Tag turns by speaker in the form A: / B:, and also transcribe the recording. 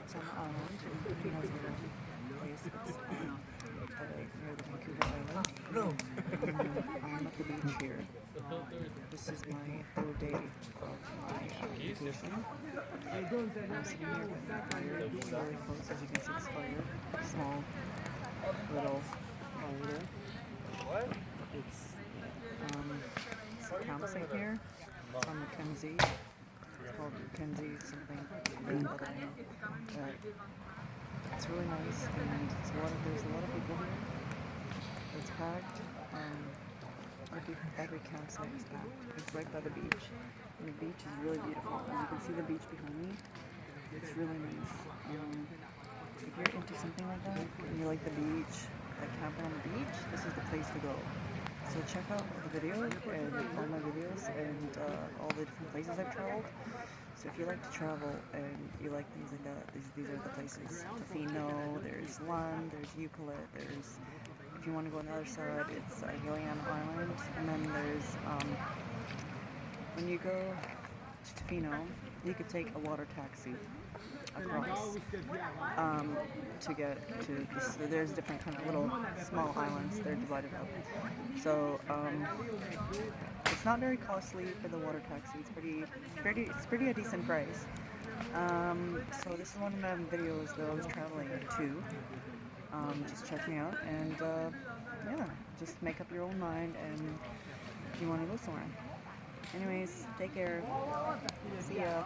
A: It's on the island, in Tofino's little place. It's near the Vancouver Island. I'm at the beach here. This is my third day of my vacation. I'm sitting here with my fire, really close, as you can see this fire. Small, little fire there. It's a campsite here. It's on Mackenzie. It's called Mackenzie something. It's really nice, and there's a lot of people here. It's packed. Every campsite is packed. It's right by the beach, and the beach is really beautiful. And you can see the beach behind me. It's really nice. If you're into something like that, and you like the beach, like camping on the beach, this is the place to go. So check out the video and all my videos and all the different places I've traveled. So if you like to travel and you like things like that, these are the places. Tofino, there's Lund, there's Eucalypt, there's, if you want to go on the other side, it's Gillian Island, and then there's, when you go to Tofino, you could take a water taxi across to get to this. There's different kind of little small islands. They're divided up. So it's not very costly for the water taxi. It's pretty a decent price. So this is one of my videos that I was traveling to. Just check me out, and yeah, just make up your own mind and if you want to go somewhere. Anyways, take care. See ya.